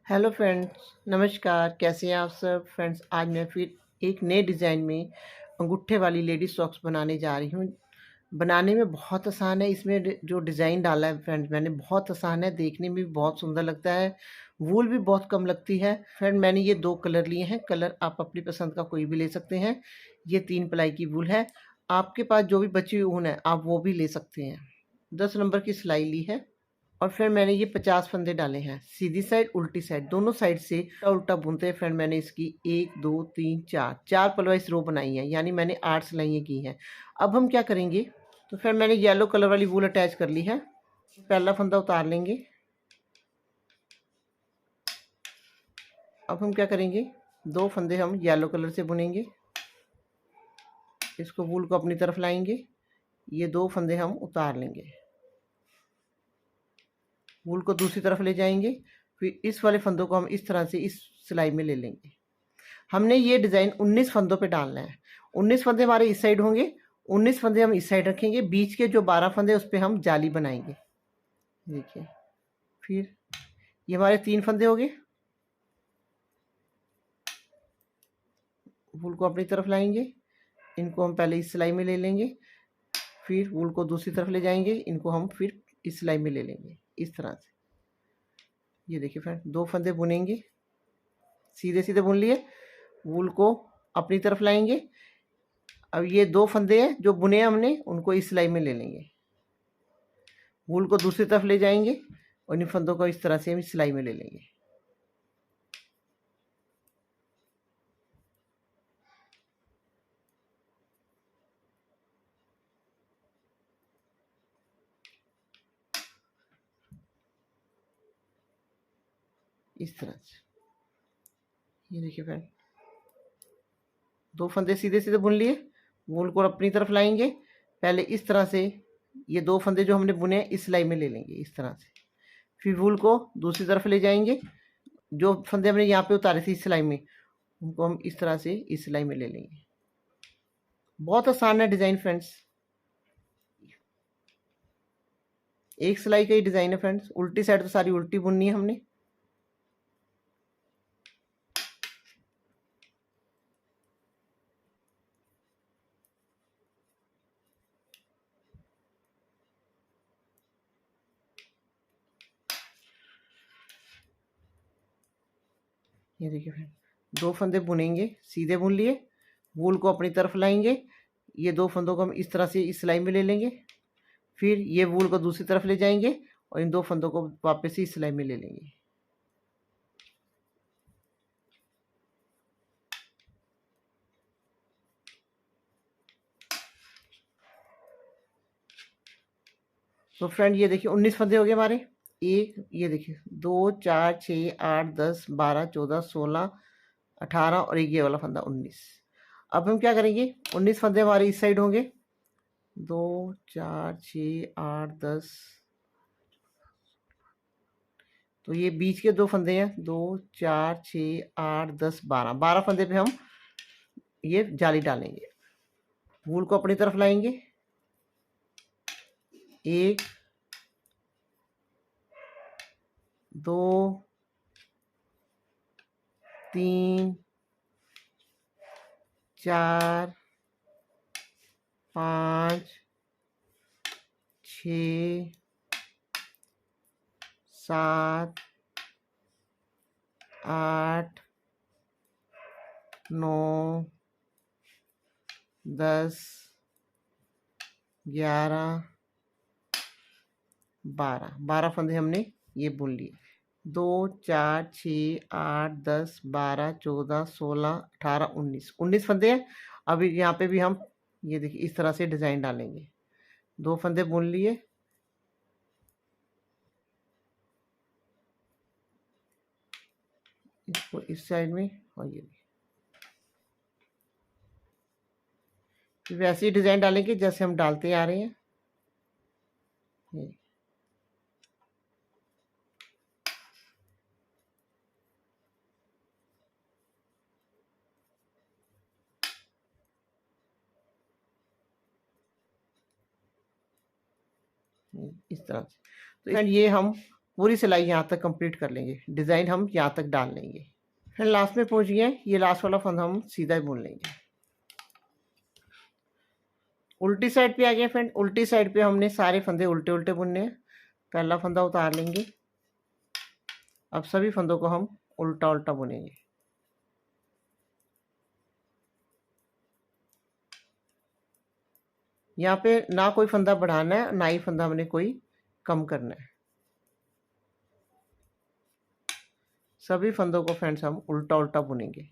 Hello friends, नमस्कार। कैसे हैं आप सब फ्रेंड्स? आज मैं फिर एक नए डिज़ाइन में अंगूठे वाली लेडी सॉक्स बनाने जा रही हूँ। बनाने में बहुत आसान है। इसमें जो डिज़ाइन डाला है फ्रेंड्स मैंने, बहुत आसान है, देखने में भी बहुत सुंदर लगता है, वूल भी बहुत कम लगती है। फ्रेंड मैंने ये 2 कलर लिए हैं। कलर आप अपनी पसंद का कोई भी ले सकते हैं। ये 3 प्लाई की वूल है। आपके पास जो भी बची हुई ऊन है आप वो भी ले सकते हैं। 10 नंबर की सिलाई ली है और फिर मैंने ये 50 फंदे डाले हैं। सीधी साइड उल्टी साइड दोनों साइड से उल्टा उल्टा बुनते हैं। फ्रेंड मैंने इसकी 1 2 3 4 पलवाइस रो बनाई है, यानी मैंने 8 सिलाइयाँ की हैं। अब हम क्या करेंगे, तो फिर मैंने येलो कलर वाली वूल अटैच कर ली है। पहला फंदा उतार लेंगे। अब हम क्या करेंगे, 2 फंदे हम येलो कलर से बुनेंगे। इसको वूल को अपनी तरफ लाएंगे। ये 2 फंदे हम उतार लेंगे। वूल को दूसरी तरफ ले जाएंगे। फिर इस वाले फंदों को हम इस तरह से इस सिलाई में ले लेंगे। हमने ये डिज़ाइन 19 फंदों पे डालना है। 19 फंदे हमारे इस साइड होंगे, 19 फंदे हम इस साइड रखेंगे। बीच के जो 12 फंदे उस पर हम जाली बनाएंगे। देखिए, फिर ये हमारे 3 फंदे हो गए। वूल को अपनी तरफ लाएंगे। इनको हम पहले इस सिलाई में ले लेंगे। फिर वूल को दूसरी तरफ ले जाएंगे। इनको हम फिर इस सिलाई में ले लेंगे, इस तरह से। ये देखिए फ्रेंड, 2 फंदे बुनेंगे, सीधे सीधे बुन लिए। वूल को अपनी तरफ लाएंगे। अब ये 2 फंदे हैं जो बुने हैं हमने, उनको इस सिलाई में ले लेंगे। वूल को दूसरी तरफ ले जाएंगे और इन फंदों को इस तरह से हम सिलाई में ले लेंगे। इस तरह से ये देखिए फ्रेंड, 2 फंदे सीधे सीधे बुन लिए। वूल को अपनी तरफ लाएंगे। पहले इस तरह से ये 2 फंदे जो हमने बुने हैं इस सिलाई में ले लेंगे, इस तरह से। फिर वूल को दूसरी तरफ ले जाएंगे। जो फंदे हमने यहाँ पे उतारे थे इस सिलाई में, उनको हम इस तरह से इस सिलाई में ले लेंगे। बहुत आसान है डिज़ाइन फ्रेंड्स। एक सिलाई का ही डिज़ाइन है फ्रेंड्स। उल्टी साइड तो सारी उल्टी बुननी है हमने। ये देखिए फ्रेंड, 2 फंदे बुनेंगे, सीधे बुन लिए। वूल को अपनी तरफ लाएंगे। ये 2 फंदों को हम इस तरह से इस सिलाई में ले लेंगे। फिर ये वूल को दूसरी तरफ ले जाएंगे और इन 2 फंदों को वापस से इस सिलाई में ले लेंगे। तो फ्रेंड ये देखिए 19 फंदे हो गए हमारे। एक ये देखिए 2 4 6 8 10 12 14 16 18 और एक ये वाला फंदा 19। अब हम क्या करेंगे, 19 फंदे हमारे इस साइड होंगे। 2 4 6 8 10, तो ये बीच के 2 फंदे हैं। 2 4 6 8 10 12, 12 फंदे पे हम ये जाली डालेंगे। वूल को अपनी तरफ लाएंगे। 1 2 3 4 5 6 7 8 9 10 11 12, 12 फंदे हमने ये बुन लिए। 2 4 6 8 10 12 14 16 18 19, 19 फंदे हैं। अभी यहाँ पे भी हम ये देखिए इस तरह से डिज़ाइन डालेंगे। 2 फंदे बुन लिए। इसको इस साइड में और ये फिर वैसे ही डिज़ाइन डालेंगे जैसे हम डालते आ रहे हैं। ये इस तरह से। तो फ्रेंड ये हम पूरी सिलाई यहाँ तक कंप्लीट कर लेंगे, डिज़ाइन हम यहाँ तक डाल लेंगे। फिर लास्ट में पहुँच गए, ये लास्ट वाला फंदा हम सीधा ही बुन लेंगे। उल्टी साइड पे आ गया फ्रेंड, उल्टी साइड पे हमने सारे फंदे उल्टे उल्टे बुनने हैं। पहला फंदा उतार लेंगे, अब सभी फंदों को हम उल्टा उल्टा बुनेंगे। यहाँ पे ना कोई फंदा बढ़ाना है, ना ही फंदा हमने कोई कम करना है। सभी फंदों को फ्रेंड्स हम उल्टा उल्टा बुनेंगे।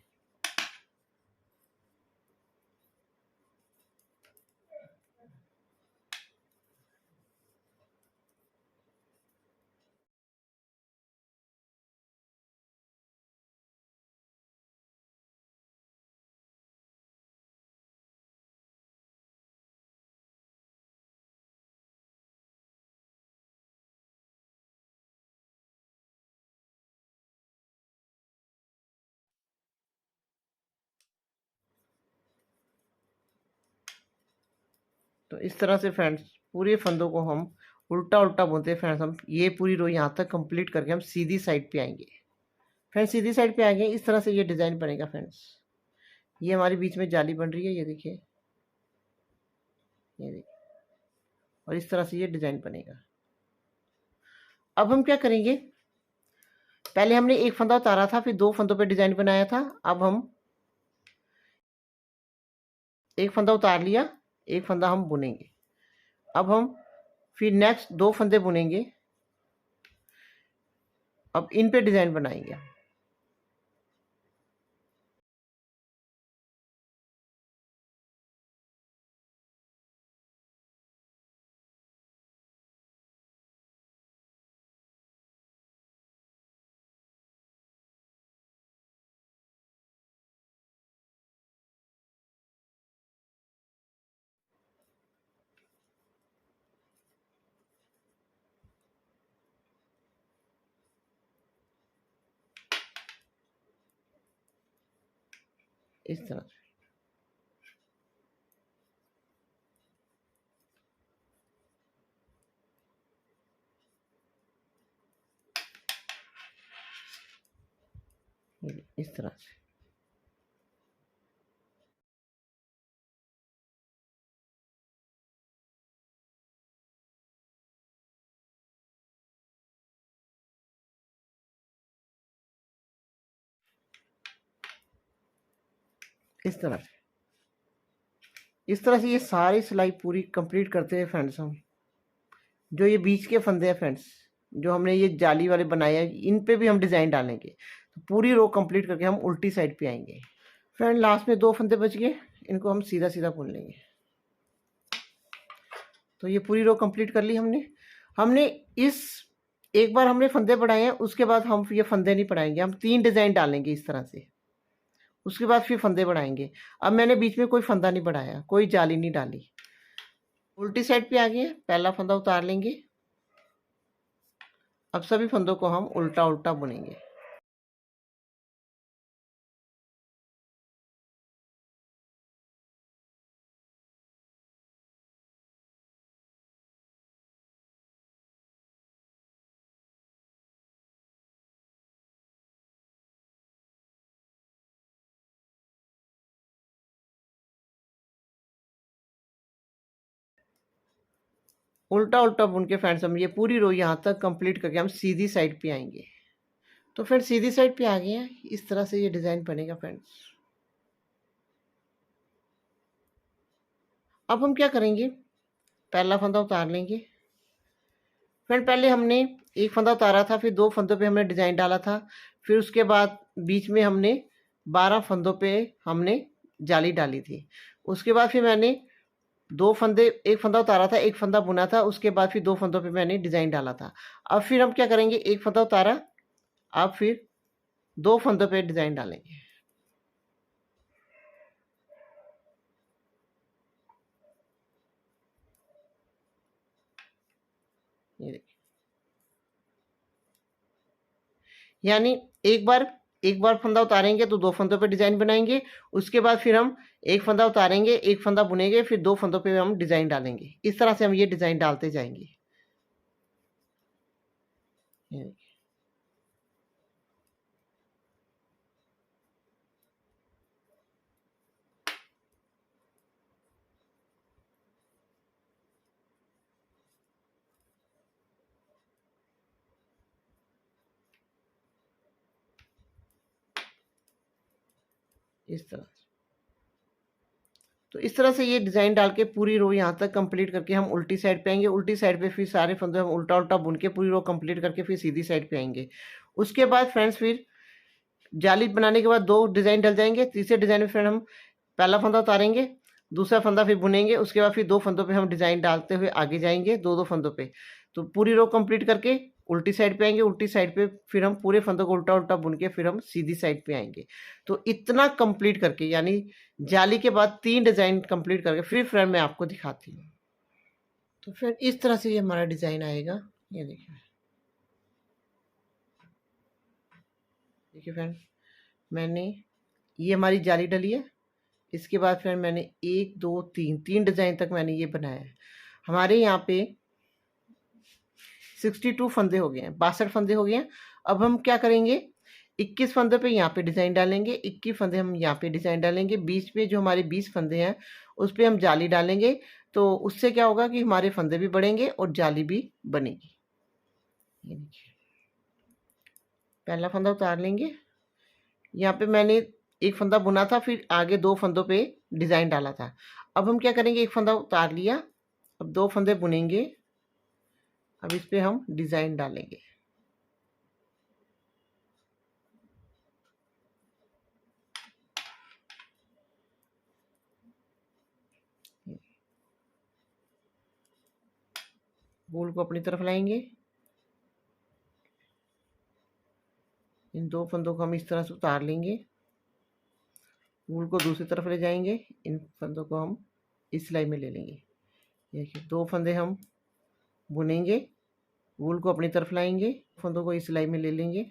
तो इस तरह से फ्रेंड्स पूरे फंदों को हम उल्टा उल्टा बुनते हैं फ्रेंड्स। हम ये पूरी रो यहाँ तक कंप्लीट करके हम सीधी साइड पे आएंगे। फ्रेंड्स सीधी साइड पे आ गए, इस तरह से ये डिज़ाइन बनेगा फ्रेंड्स। ये हमारे बीच में जाली बन रही है, ये देखिए, ये देखिए, और इस तरह से ये डिज़ाइन बनेगा। अब हम क्या करेंगे, पहले हमने एक फंदा उतारा था, फिर दो फंदों पे डिज़ाइन बनाया था। अब हम एक फंदा उतार लिया, एक फंदा हम बुनेंगे। अब हम फिर नेक्स्ट दो फंदे बुनेंगे। अब इन पे डिज़ाइन बनाएंगे। इस तरह से इस तरह से इस तरह से ये सारी सिलाई पूरी कंप्लीट करते हैं फ्रेंड्स। हम जो ये बीच के फंदे हैं फ्रेंड्स, जो हमने ये जाली वाले बनाए हैं, इन पे भी हम डिज़ाइन डालेंगे। तो पूरी रो कंप्लीट करके हम उल्टी साइड पे आएंगे। फ्रेंड लास्ट में दो फंदे बच गए, इनको हम सीधा सीधा बुन लेंगे। तो ये पूरी रो कंप्लीट कर ली हमने। हमने इस एक बार हमने फंदे बढ़ाए हैं, उसके बाद हम ये फंदे नहीं बढ़ाएंगे, हम तीन डिज़ाइन डालेंगे इस तरह से। उसके बाद फिर फंदे बढ़ाएंगे। अब मैंने बीच में कोई फंदा नहीं बढ़ाया, कोई जाली नहीं डाली। उल्टी साइड पे आ गए, पहला फंदा उतार लेंगे। अब सभी फंदों को हम उल्टा उल्टा बुनेंगे। उल्टा उल्टा बुन के फ्रेंड्स हम ये पूरी रो यहाँ तक कंप्लीट करके हम सीधी साइड पे आएंगे। तो फ्रेंड्स सीधी साइड पे आ गए हैं, इस तरह से ये डिज़ाइन बनेगा फ्रेंड्स। अब हम क्या करेंगे, पहला फंदा उतार लेंगे। फ्रेंड पहले हमने एक फंदा उतारा था, फिर दो फंदों पे हमने डिज़ाइन डाला था। फिर उसके बाद बीच में हमने 12 फंदों पे हमने जाली डाली थी। उसके बाद फिर मैंने दो फंदे, एक फंदा उतारा था, एक फंदा बुना था। उसके बाद फिर दो फंदों पे मैंने डिज़ाइन डाला था। अब फिर हम क्या करेंगे, एक फंदा उतारा, अब फिर दो फंदों पे डिज़ाइन डालेंगे। ये देखिए, यानी एक बार फंदा उतारेंगे तो दो फंदों पे डिज़ाइन बनाएंगे। उसके बाद फिर हम एक फंदा उतारेंगे, एक फंदा बुनेंगे, फिर दो फंदों पे हम डिज़ाइन डालेंगे। इस तरह से हम ये डिज़ाइन डालते जाएंगे। ये देखिए, इस तरह से। तो इस तरह से ये डिज़ाइन डाल के पूरी रो यहाँ तक कंप्लीट करके हम उल्टी साइड पे आएंगे। उल्टी साइड पे फिर सारे फंदे हम उल्टा उल्टा बुन के पूरी रो कंप्लीट करके फिर सीधी साइड पे आएंगे। उसके बाद फ्रेंड्स फिर जाली बनाने के बाद दो डिज़ाइन डल जाएंगे। तीसरे डिज़ाइन में फिर हम पहला फंदा उतारेंगे, दूसरा फंदा फिर बुनेंगे। उसके बाद फिर दो फंदों पे हम डिज़ाइन डालते हुए आगे जाएंगे, दो दो फंदों पे। तो पूरी रो कंप्लीट करके उल्टी साइड पे आएंगे। उल्टी साइड पे फिर हम पूरे फंदों को उल्टा उल्टा बुन के फिर हम सीधी साइड पे आएंगे। तो इतना कंप्लीट करके, यानी जाली के बाद 3 डिज़ाइन कंप्लीट करके फिर फ्रेंड मैं आपको दिखाती हूँ। तो फ्रेंड इस तरह से ये हमारा डिज़ाइन आएगा। ये देखिए, देखिए फ्रेंड, मैंने ये हमारी जाली डली है। इसके बाद फिर मैंने 1 2 3 डिज़ाइन तक मैंने ये बनाया है। हमारे यहाँ पे 62 फंदे हो गए हैं, 62 फंदे हो गए हैं। अब हम क्या करेंगे, 21 फंदे पे यहाँ पे डिज़ाइन डालेंगे, 21 फंदे हम यहाँ पे डिज़ाइन डालेंगे। बीच में जो हमारे 20 फंदे हैं उस पे हम जाली डालेंगे। तो उससे क्या होगा कि हमारे फंदे भी बढ़ेंगे और जाली भी बनेगी। ये देखिए, पहला फंदा उतार लेंगे। यहाँ पे मैंने एक फंदा बुना था, फिर आगे दो फंदों पे डिज़ाइन डाला था। अब हम क्या करेंगे, एक फंदा उतार लिया, अब दो फंदे बुनेंगे। अब इस पे हम डिज़ाइन डालेंगे। वूल को अपनी तरफ लाएंगे। इन दो फंदों को हम इस तरह से उतार लेंगे। वूल को दूसरी तरफ ले जाएंगे। इन फंदों को हम इस सिलाई में ले लेंगे। देखिए, दो फंदे हम बुनेंगे, वूल को अपनी तरफ लाएंगे, फंदों को इस सिलाई में ले लेंगे,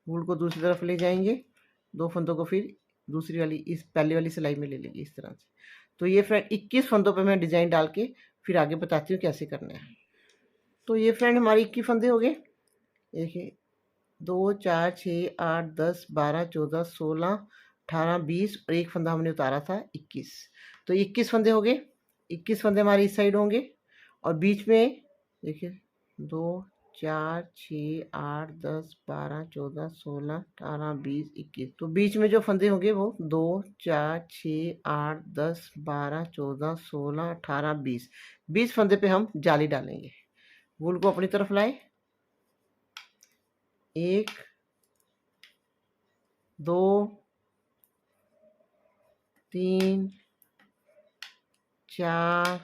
वूल को दूसरी तरफ ले जाएंगे, दो फंदों को फिर दूसरी वाली इस पहले वाली सिलाई में ले लेंगे इस तरह से। तो ये फ्रेंड 21 फंदों पे मैं डिज़ाइन डाल के फिर आगे बताती हूँ कैसे करना है। तो ये फ्रेंड हमारे 21 फंदे हो गए। देखिए, 2 4 6 8 10 12 14 16 18 20 और एक फंदा हमने उतारा था 21। तो 21 फंदे हो गए। 21 फंदे हमारे इस साइड होंगे और बीच में देखिए 2 4 6 8 10 12 14 16 18 20 21। तो बीच में जो फंदे होंगे वो 2 4 6 8 10 12 14 16 18 20। 20 फंदे पे हम जाली डालेंगे। वूल को अपनी तरफ लाए, 1 2 3 4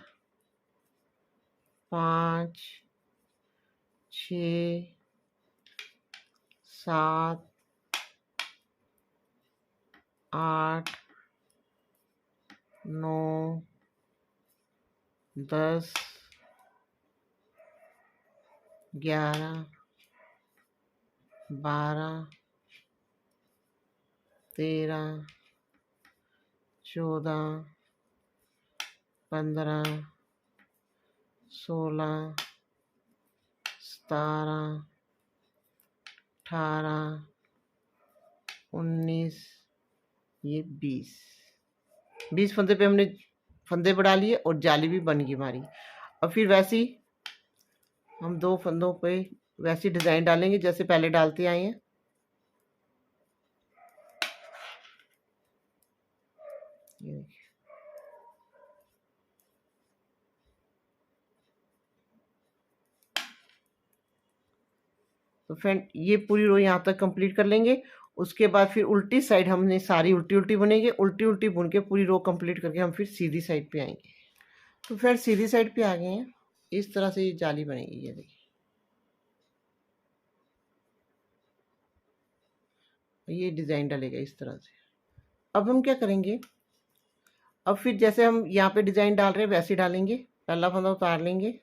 5 6 7 8 9 10 11 12 13 14 15 16 17 18 19 ये 20 फंदे पे हमने फंदे बढ़ा लिए और जाली भी बन गई हमारी। अब फिर वैसे ही हम दो फंदों पे वैसी डिज़ाइन डालेंगे जैसे पहले डालते आए हैं। ये देखिए, तो फ्रेंड ये पूरी रो यहाँ तक कंप्लीट कर लेंगे। उसके बाद फिर उल्टी साइड हमने सारी उल्टी उल्टी बुनेंगे। उल्टी उल्टी बुन के पूरी रो कंप्लीट करके हम फिर सीधी साइड पे आएंगे। तो फ्रेंड सीधी साइड पे आ गए हैं। इस तरह से ये जाली बनेगी। ये देखिए, ये डिज़ाइन डलेगा इस तरह से। अब हम क्या करेंगे, अब फिर जैसे हम यहाँ पे डिज़ाइन डाल रहे हैं वैसे डालेंगे। पहला फंदा उतार लेंगे।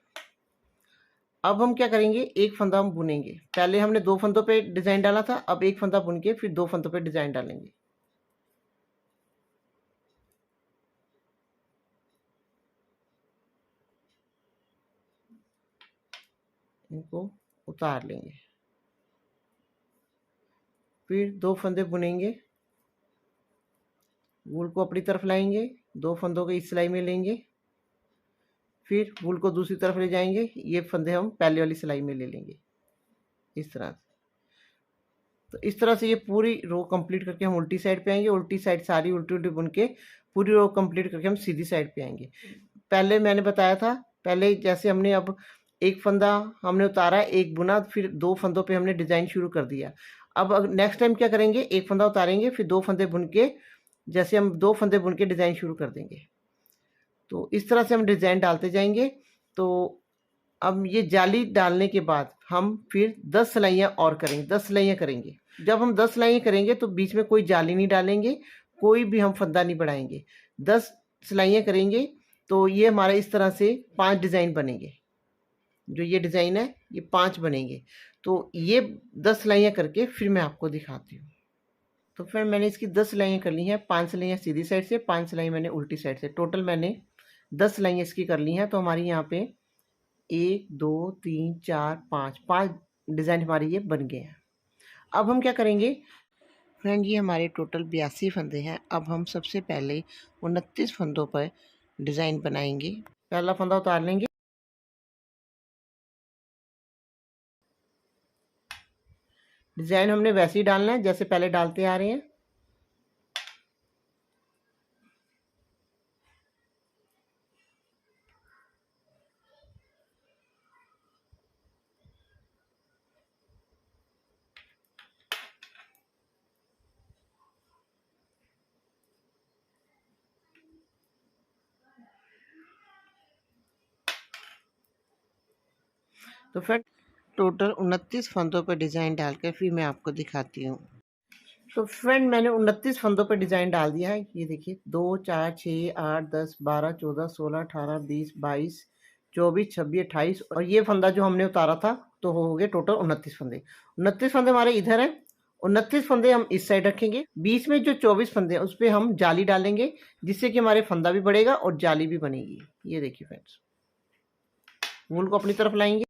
अब हम क्या करेंगे, एक फंदा हम बुनेंगे। पहले हमने दो फंदों पे डिज़ाइन डाला था, अब एक फंदा बुन के फिर दो फंदों पे डिज़ाइन डालेंगे। इनको उतार लेंगे। फिर 2 फंदे बुनेंगे, वूल को अपनी तरफ लाएंगे, 2 फंदों को इस सिलाई में लेंगे, फिर वूल को दूसरी तरफ ले जाएंगे, ये फंदे हम पहले वाली सिलाई में ले लेंगे इस तरह से। तो इस तरह से ये पूरी रो कंप्लीट करके हम उल्टी साइड पे आएंगे, उल्टी साइड सारी उल्टी उल्टी बुन के पूरी रो कंप्लीट करके हम सीधी साइड पे आएंगे। पहले मैंने बताया था, पहले जैसे हमने अब एक फंदा हमने उतारा, एक बुना, फिर 2 फंदों पे हमने डिज़ाइन शुरू कर दिया। अब नेक्स्ट टाइम क्या करेंगे, एक फंदा उतारेंगे, फिर 2 फंदे बुन के, जैसे हम 2 फंदे बुन के डिज़ाइन शुरू कर देंगे। तो इस तरह से हम डिज़ाइन डालते जाएंगे। तो अब ये जाली डालने के बाद हम फिर 10 सिलाइयाँ और करेंगे, 10 सिलाइयाँ करेंगे। जब हम 10 सिलाइयाँ करेंगे तो बीच में कोई जाली नहीं डालेंगे, कोई भी हम फंदा नहीं बढ़ाएंगे। 10 सिलाइयाँ करेंगे तो ये हमारा इस तरह से 5 डिज़ाइन बनेंगे। जो ये डिज़ाइन है ये 5 बनेंगे। तो ये 10 सिलाइयाँ करके फिर मैं आपको दिखाती हूँ। तो फिर मैंने इसकी 10 सिलाइयाँ कर ली हैं, 5 सिलाइयाँ सीधी साइड से, 5 सिलाई मैंने उल्टी साइड से। टोटल मैंने 10 सिलाइयाँ इसकी कर ली हैं। तो हमारी यहाँ पे 1 2 3 4 5 5 डिज़ाइन हमारे ये बन गए हैं। अब हम क्या करेंगे फ्रेंड, ये हमारे टोटल 82 फंदे हैं। अब हम सबसे पहले 29 फंदों पर डिज़ाइन बनाएंगे। पहला फंदा उतार लेंगे, डिज़ाइन हमने वैसे ही डालना है जैसे पहले डालते आ रहे हैं। तो फिर टोटल 29 फंदों पर डिज़ाइन डालकर फिर मैं आपको दिखाती हूँ। तो फ्रेंड मैंने 29 फंदों पर डिज़ाइन डाल दिया है। ये देखिए 2 4 6 8 10 12 14 16 18 20 22 24 26 28 और ये फंदा जो हमने उतारा था, तो हो गए टोटल 29 फंदे। 29 फंदे हमारे इधर हैं, 29 फंदे हम इस साइड रखेंगे। बीच में जो 24 फंदे हैं उस पर हम जाली डालेंगे, जिससे कि हमारे फंदा भी बढ़ेगा और जाली भी बनेगी। ये देखिए फ्रेंड्स, वूल को अपनी तरफ लाएंगे,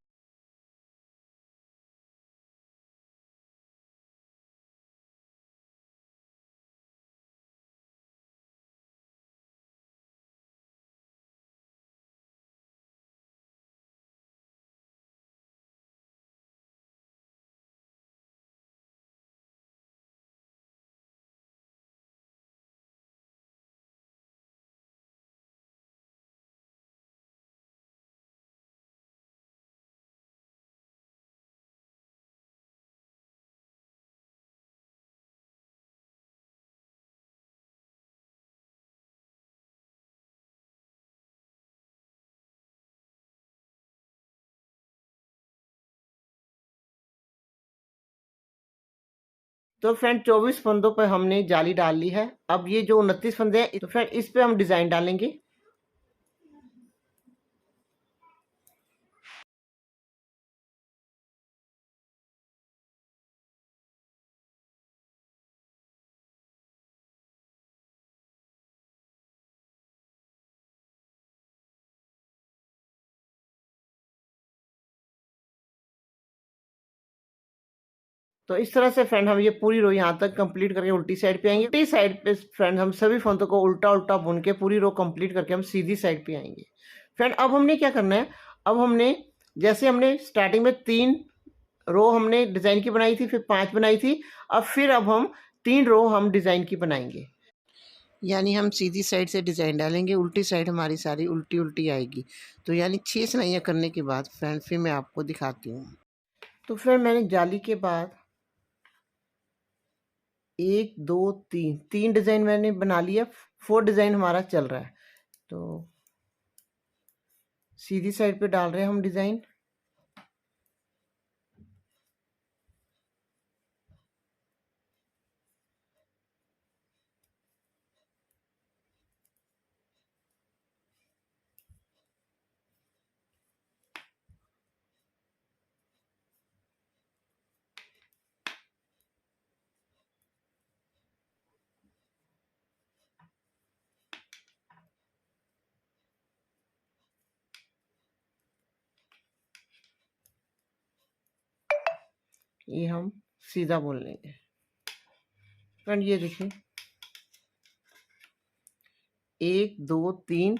तो फ्रेंड 24 फंदों पर हमने जाली डाल ली है। अब ये जो 29 फंदे हैं, तो फ्रेंड इस पे हम डिज़ाइन डालेंगे। तो इस तरह से फ्रेंड हम ये पूरी रो यहाँ तक कंप्लीट करके उल्टी साइड पे आएंगे। उल्टी साइड पे फ्रेंड हम सभी फंदों को उल्टा उल्टा बुन के पूरी रो कंप्लीट करके हम सीधी साइड पे आएंगे। फ्रेंड अब हमने क्या करना है, अब हमने जैसे हमने स्टार्टिंग में 3 रो हमने डिज़ाइन की बनाई थी, फिर 5 बनाई थी, अब हम 3 रो हम डिज़ाइन की बनाएंगे। यानी हम सीधी साइड से डिज़ाइन डालेंगे, उल्टी साइड हमारी सारी उल्टी उल्टी आएगी। तो यानी 6 सिलाइयाँ करने के बाद फ्रेंड फिर मैं आपको दिखाती हूँ। तो फिर मैंने जाली के बाद 1 2 3 3 डिज़ाइन मैंने बना लिया, 4 डिज़ाइन हमारा चल रहा है। तो सीधी साइड पे डाल रहे हैं हम डिज़ाइन। ये हम सीधा बुन लेंगे। फ्रेंड ये देखिए 1 2 3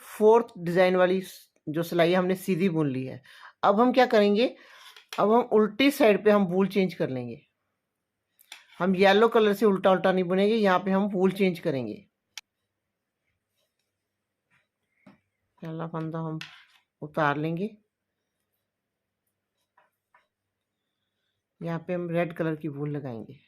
4th डिजाइन वाली जो सिलाई हमने सीधी बुन ली है। अब हम क्या करेंगे, अब हम उल्टी साइड पे हम वूल चेंज कर लेंगे। हम येलो कलर से उल्टा उल्टा नहीं बुनेंगे, यहाँ पे हम वूल चेंज करेंगे। पहला फंदा हम उतार लेंगे, यहाँ पे हम रेड कलर की वूल लगाएंगे।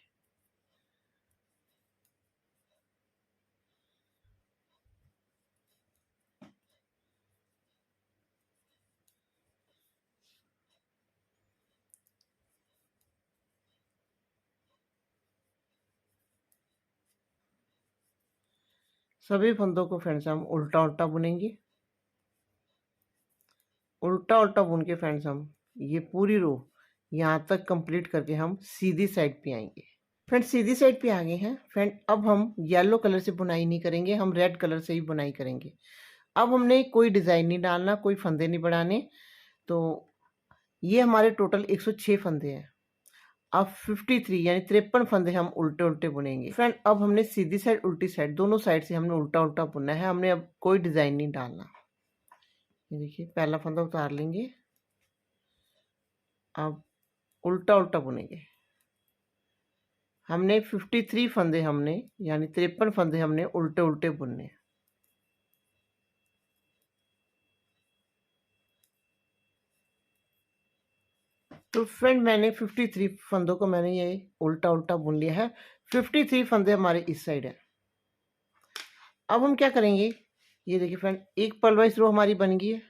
सभी फंदों को फ्रेंड्स हम उल्टा उल्टा बुनेंगे। उल्टा उल्टा बुन के फ्रेंड्स हम ये पूरी रो यहाँ तक कंप्लीट करके हम सीधी साइड पे आएंगे। फ्रेंड सीधी साइड पे आ गए हैं। फ्रेंड अब हम येलो कलर से बुनाई नहीं करेंगे, हम रेड कलर से ही बुनाई करेंगे। अब हमने कोई डिज़ाइन नहीं डालना, कोई फंदे नहीं बढ़ाने। तो ये हमारे टोटल 106 फंदे हैं। अब 53 यानी 53 फंदे हम उल्टे उल्टे बुनेंगे। फ्रेंड अब हमने सीधी साइड उल्टी साइड दोनों साइड से हमने उल्टा उल्टा बुनना है, हमने अब कोई डिज़ाइन नहीं डालना। ये देखिए पहला फंदा उतार लेंगे, अब उल्टा उल्टा बुनेंगे। हमने 53 फंदे हमने यानी 53 फंदे हमने उल्टे उल्टे बुनने। तो फ्रेंड मैंने 53 फंदों को मैंने ये उल्टा उल्टा बुन लिया है। 53 फंदे हमारे इस साइड है। अब हम क्या करेंगे, ये देखिए फ्रेंड एक पलवाइज रो हमारी बन गई है,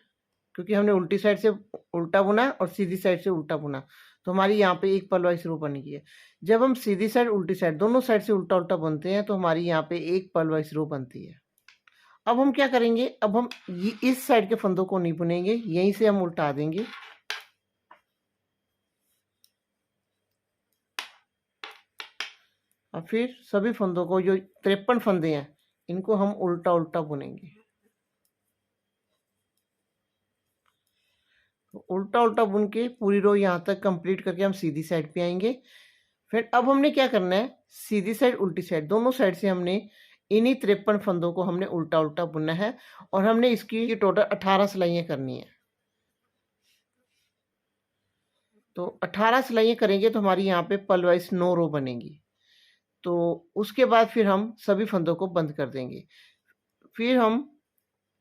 क्योंकि हमने उल्टी साइड से उल्टा बुना और सीधी साइड से उल्टा बुना, तो हमारी यहाँ पे एक पलवाइज रो बन गई है। जब हम सीधी साइड उल्टी साइड दोनों साइड से उल्टा उल्टा बुनते हैं तो हमारी यहाँ पे एक पलवाइज रो बनती है। अब हम क्या करेंगे, अब हम ये इस साइड के फंदों को नहीं बुनेंगे, यहीं से हम उल्टा देंगे। और फिर सभी फंदों को, जो 53 फंदे हैं, इनको हम उल्टा उल्टा बुनेंगे। तो उल्टा उल्टा बुन के पूरी रो यहाँ तक कंप्लीट करके हम सीधी साइड पे आएंगे। फिर अब हमने क्या करना है, सीधी साइड उल्टी साइड दोनों साइड से हमने इन्हीं 53 फंदों को हमने उल्टा उल्टा बुनना है, और हमने इसकी टोटल 18 सिलाइयाँ करनी है। तो 18 सिलाइयाँ करेंगे तो हमारी यहाँ पे पलवाइज 9 रो बनेगी। तो उसके बाद फिर हम सभी फंदों को बंद कर देंगे। फिर हम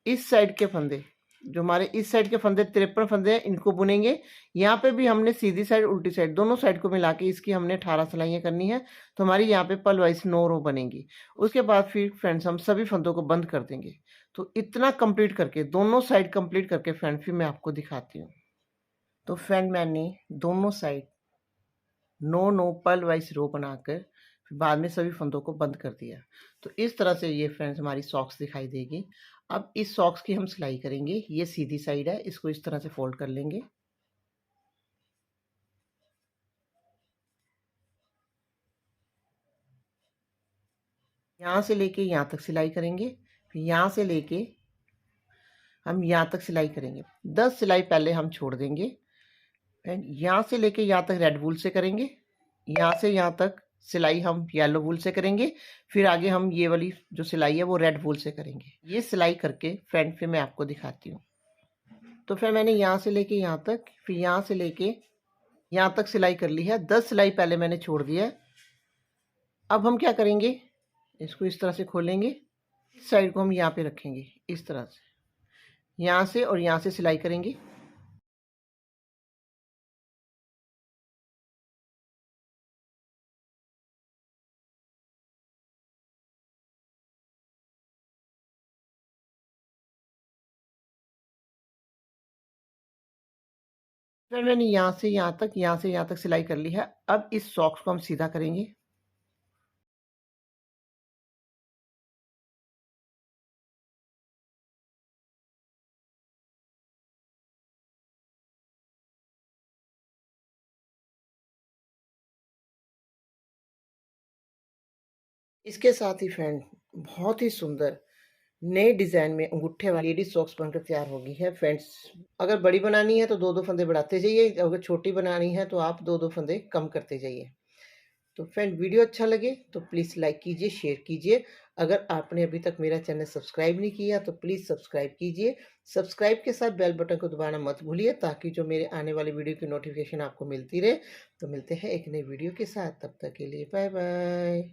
इस साइड के फंदे, जो हमारे इस साइड के फंदे 53 फंदे हैं, इनको बुनेंगे। यहाँ पे भी हमने सीधी साइड उल्टी साइड दोनों साइड को मिला के इसकी हमने 18 सिलाइयाँ करनी है, तो हमारी यहाँ पे पल वाइज 9 रो बनेगी। उसके बाद फिर फ्रेंड्स हम सभी फंदों को बंद कर देंगे। तो इतना कंप्लीट करके दोनों साइड कंप्लीट करके फ्रेंड फिर मैं आपको दिखाती हूँ। तो फ्रेंड मैंने दोनों साइड 9 पल वाइज रो बनाकर फिर बाद में सभी फंदों को बंद कर दिया। तो इस तरह से ये फ्रेंड्स हमारी सॉक्स दिखाई देगी। अब इस सॉक्स की हम सिलाई करेंगे। ये सीधी साइड है, इसको इस तरह से फोल्ड कर लेंगे। यहाँ से लेके यहाँ तक सिलाई करेंगे, फिर यहाँ से लेके हम यहाँ तक सिलाई करेंगे। 10 सिलाई पहले हम छोड़ देंगे एंड यहाँ से लेके यहाँ तक रेड वूल से करेंगे। यहाँ से यहाँ तक सिलाई हम येलो वूल से करेंगे। फिर आगे हम ये वाली जो सिलाई है वो रेड वूल से करेंगे। ये सिलाई करके फ्रंट पे मैं आपको दिखाती हूँ। तो फिर मैंने यहाँ से लेके यहाँ तक, फिर यहाँ से लेके यहाँ तक सिलाई कर ली है। 10 सिलाई पहले मैंने छोड़ दिया है। अब हम क्या करेंगे, इसको इस तरह से खोलेंगे, इस साइड को हम यहाँ पे रखेंगे इस तरह से, यहाँ से और यहाँ से सिलाई करेंगे। फिर मैंने यहाँ से यहाँ तक, यहाँ से यहाँ तक सिलाई कर ली है। अब इस सॉक्स को हम सीधा करेंगे। इसके साथ ही फ्रेंड बहुत ही सुंदर नए डिज़ाइन में अंगूठे वाली लेडीज़ सॉक्स बनकर तैयार हो गई है फ्रेंड्स। अगर बड़ी बनानी है तो 2-2 फंदे बढ़ाते जाइए, अगर छोटी बनानी है तो आप 2-2 फंदे कम करते जाइए। तो फ्रेंड वीडियो अच्छा लगे तो प्लीज़ लाइक कीजिए, शेयर कीजिए। अगर आपने अभी तक मेरा चैनल सब्सक्राइब नहीं किया तो प्लीज़ सब्सक्राइब कीजिए। सब्सक्राइब के साथ बेल बटन को दबाना मत भूलिए ताकि जो मेरे आने वाली वीडियो की नोटिफ़िकेशन आपको मिलती रहे। तो मिलते हैं एक नई वीडियो के साथ, तब तक के लिए बाय बाय।